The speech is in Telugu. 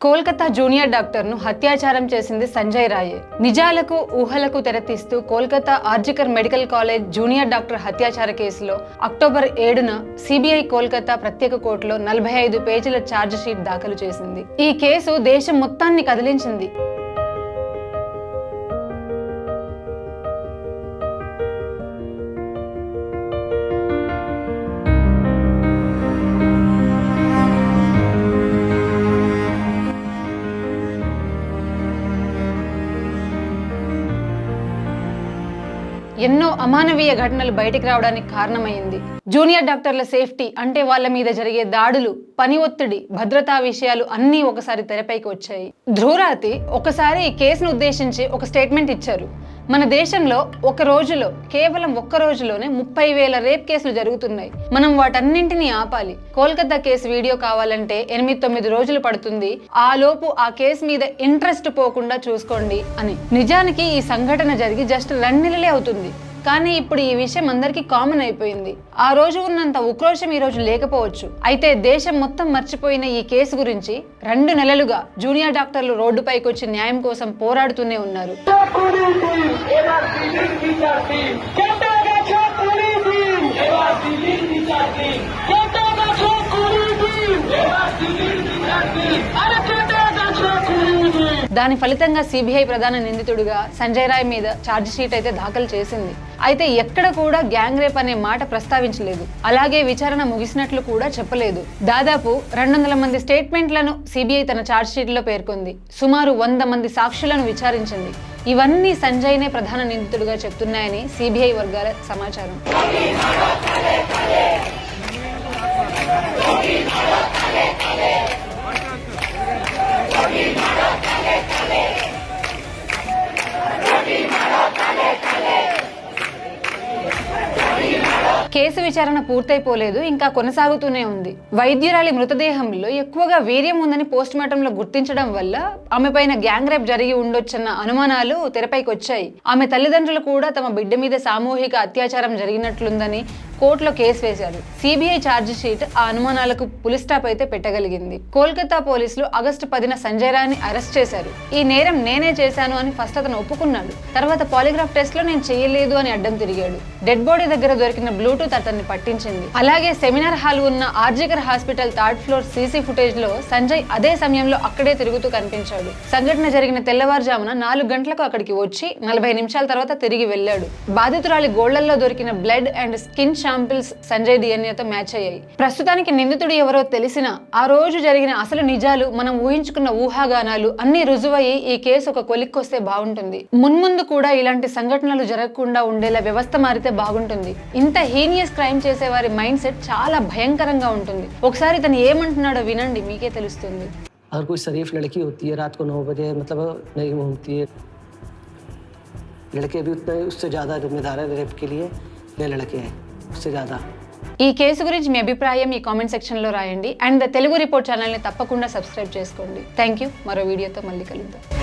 కోల్కతా జూనియర్ డాక్టర్ను హత్యాచారం చేసింది సంజయ్ రాయే. నిజాలకు ఊహలకు తెరతీస్తూ Kolkata RG Kar medical college junior doctor హత్యాచార కేసులో అక్టోబర్ 7న సిబిఐ కోల్కతా ప్రత్యేక కోర్టులో 45 పేజీల ఛార్జ్ షీట్ దాఖలు చేసింది. ఈ కేసు దేశం మొత్తాన్ని కదిలించింది. ఎన్నో అమానవీయ ఘటనలు బయటికి రావడానికి కారణమైంది. జూనియర్ డాక్టర్ల సేఫ్టీ అంటే వాళ్ళ మీద జరిగే దాడులు, పని ఒత్తిడి, భద్రతా విషయాలు అన్నీ ఒకసారి తెరపైకి వచ్చాయి. ధ్రువరాతి ఒకసారి ఈ కేసును ఉద్దేశించి ఒక స్టేట్మెంట్ ఇచ్చారు. మన దేశంలో కేవలం ఒక్క రోజులోనే 30,000 రేప్ కేసులు జరుగుతున్నాయి. మనం వాటన్నింటినీ ఆపాలి. కోల్కతా కేసు వీడియో కావాలంటే 8-9 రోజులు పడుతుంది. ఆ లోపు ఆ కేసు మీద ఇంట్రెస్ట్ పోకుండా చూసుకోండి అని. నిజానికి ఈ సంఘటన జరిగి జస్ట్ 2 నెలలే అవుతుంది. కానీ ఇప్పుడు ఈ విషయం అందరికీ కామన్ అయిపోయింది. ఆ రోజు ఉన్నంత ఉక్రోషం ఈ రోజు లేకపోవచ్చు. అయితే దేశం మొత్తం మర్చిపోయిన ఈ కేసు గురించి 2 నెలలుగా జూనియర్ డాక్టర్లు రోడ్డుపైకి వచ్చి న్యాయం కోసం పోరాడుతూనే ఉన్నారు. దాని ఫలితంగా సిబిఐ ప్రధాన నిందితుడిగా సంజయ్ రాయ్ మీద ఛార్జ్ షీట్ అయితే దాఖలు చేసింది. అయితే ఎక్కడ కూడా గ్యాంగ్ రేప్ అనే మాట ప్రస్తావించలేదు. అలాగే విచారణ ముగిసినట్లు కూడా చెప్పలేదు. దాదాపు 200 మంది స్టేట్మెంట్లను సిబిఐ తన ఛార్జ్ షీట్ లో పేర్కొంది. సుమారు 100 మంది సాక్షులను విచారించింది. ఇవన్నీ సంజయ్నే ప్రధాన నిందితుడిగా చెప్తున్నాయని సిబిఐ వర్గాల సమాచారం. కేసు విచారణ పూర్తయిపోలేదు, ఇంకా కొనసాగుతూనే ఉంది. వైద్యురాలి మృతదేహంలో ఎక్కువగా వీర్యం ఉందని పోస్ట్ మార్టం లో గుర్తించడం వల్ల ఆమె పైన గ్యాంగ్ రేప్ జరిగి ఉండొచ్చన్న అనుమానాలు తెరపైకి వచ్చాయి. ఆమె తల్లిదండ్రులు కూడా తమ బిడ్డ మీద సామూహిక అత్యాచారం జరిగినట్లుందని కోర్టులో కేసు వేశారు. సిబిఐ ఛార్జ్ షీట్ ఆ అనుమానాలకు పులిస్టాప్ అయితే పెట్టగలిగింది. కోల్కతా పోలీసులు ఆగస్టు 10న సంజయ్ రాయ్ని అరెస్ట్ చేశారు. ఈ నేరం నేనే చేశాను అని ఫస్ట్ అతను ఒప్పుకున్నాడు. తర్వాత పాలిగ్రాఫ్ టెస్ట్ లో నేను చేయలేదు అని అడ్డం తిరిగాడు. డెడ్ బాడీ దగ్గర దొరికిన బ్లూటూత్ అతన్ని పట్టించింది. అలాగే సెమినార్ హాల్ ఉన్న RG Kar hospital 3rd floor CC footage లో సంజయ్ అదే సమయంలో అక్కడే తిరుగుతూ కనిపించాడు. సంఘటన జరిగిన తెల్లవారుజామున 4 గంటలకు అక్కడికి వచ్చి 40 నిమిషాల తర్వాత తిరిగి వెళ్లాడు. బాధితురాలి గోళ్లలో దొరికిన blood and skin samples Sanjay డిఎన్ఏతో మ్యాచ్ అయ్యాయి. ప్రస్తుతానికి నిందితుడు ఎవరో తెలిసినా ఆ రోజు జరిగిన అసలు నిజాలు, మనం ఊహించుకున్న ఊహాగానాలు అన్ని రుజువయ్యి ఈ కేసు ఒక కొలిక్కొస్తే బాగుంటుంది. మున్ముందు కూడా ఇలాంటి సంఘటనలు జరగకుండా ఉండేలా వ్యవస్థ మారితే బాగుంటుంది. ఇంత హీనియస్ క్రైమ్ చేసే వారి మైండ్ సెట్ చాలా భయంకరంగా ఉంటుంది. ఒకసారి తను ఏమంటున్నాడో వినండి, మీకే తెలుస్తుంది. अगर कोई शरीफ लड़की होती है रात को 9 बजे मतलब नहीं घूमती है, लड़के भी उतना उससे ज़्यादा जिम्मेदार है रेप के लिए, ये लड़के हैं उससे ज़्यादा. ఈ కేసు గురించి మీ అభిప్రాయం ఈ కామెంట్ సెక్షన్ లో రాయండి. అండ్ తెలుగు రిపోర్ట్ ఛానల్ ని తప్పకుండా సబ్స్క్రైబ్ చేసుకోండి. Thank you. మరో వీడియోతో మళ్ళీ కలుద్దాం.